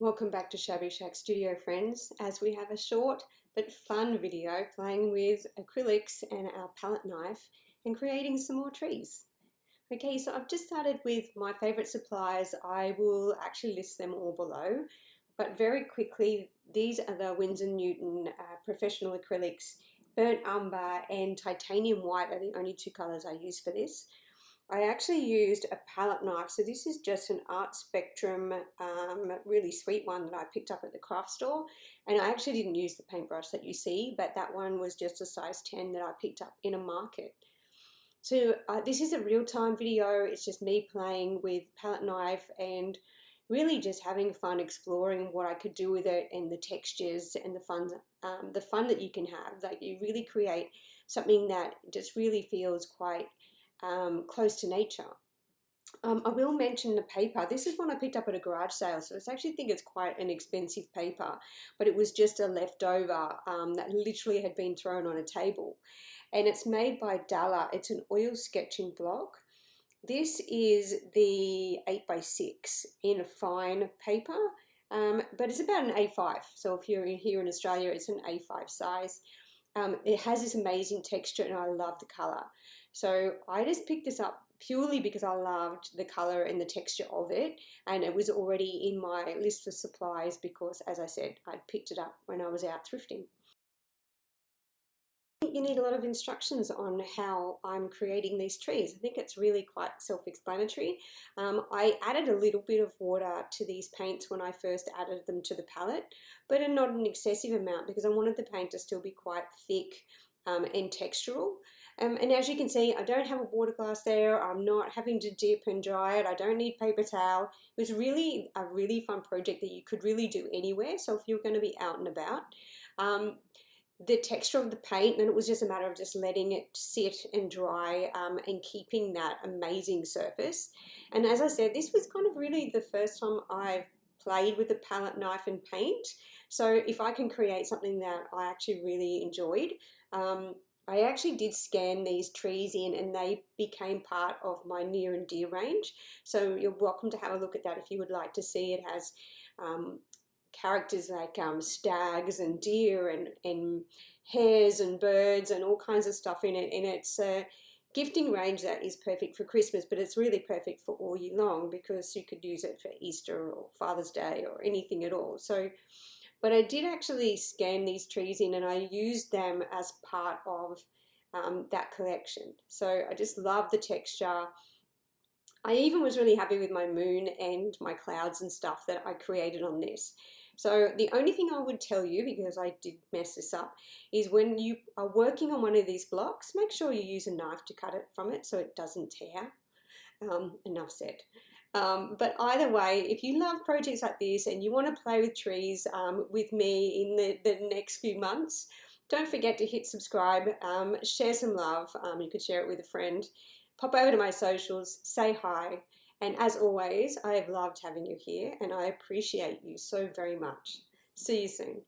Welcome back to Shabby Shack Studio, friends, as we have a short but fun video playing with acrylics and our palette knife and creating some more trees. Okay, so I've just started with my favorite supplies. I will actually list them all below, but very quickly, these are the Winsor Newton professional acrylics. Burnt umber and titanium white are the only two colors I use for this. I actually used a palette knife, so this is just an Art Spectrum, really sweet one that I picked up at the craft store, and I actually didn't use the paintbrush that you see, but that one was just a size 10 that I picked up in a market. So this is a real-time video. It's just me playing with palette knife and really just having fun exploring what I could do with it and the textures and the fun that you can have. Like, you really create something that just really feels quite close to nature. I will mention the paper. This is one I picked up at a garage sale, so I actually think it's quite an expensive paper, but it was just a leftover that literally had been thrown on a table. And it's made by Dalla. It's an oil sketching block. This is the 8x6 in a fine paper, but it's about an A5. So if you're here in Australia, it's an A5 size. It has this amazing texture and I love the colour. So I just picked this up purely because I loved the colour and the texture of it, and it was already in my list of supplies because, as I said, I'd picked it up when I was out thrifting. I think you need a lot of instructions on how I'm creating these trees. I think it's really quite self-explanatory. I added a little bit of water to these paints when I first added them to the palette, but not an excessive amount because I wanted the paint to still be quite thick and textural. And as you can see, I don't have a water glass there. I'm not having to dip and dry it. I don't need paper towel. It was really a really fun project that you could really do anywhere. So if you're going to be out and about, the texture of the paint, then it was just a matter of just letting it sit and dry and keeping that amazing surface. And as I said, this was kind of really the first time I've played with the palette knife and paint. So if I can create something that I actually really enjoyed, I actually did scan these trees in and they became part of my near and dear range. So you're welcome to have a look at that if you would like to see. It has characters like stags and deer and hares and birds and all kinds of stuff in it. And it's a gifting range that is perfect for Christmas, but it's really perfect for all year long because you could use it for Easter or Father's Day or anything at all. So, but I did actually scan these trees in and I used them as part of that collection. So I just love the texture. I even was really happy with my moon and my clouds and stuff that I created on this. So the only thing I would tell you, because I did mess this up, is when you are working on one of these blocks, make sure you use a knife to cut it from it so it doesn't tear. Enough said. But either way, if you love projects like this and you want to play with trees with me in the next few months, don't forget to hit subscribe, share some love. You could share it with a friend. Pop over to my socials, say hi, and as always, I have loved having you here and I appreciate you so very much. See you soon.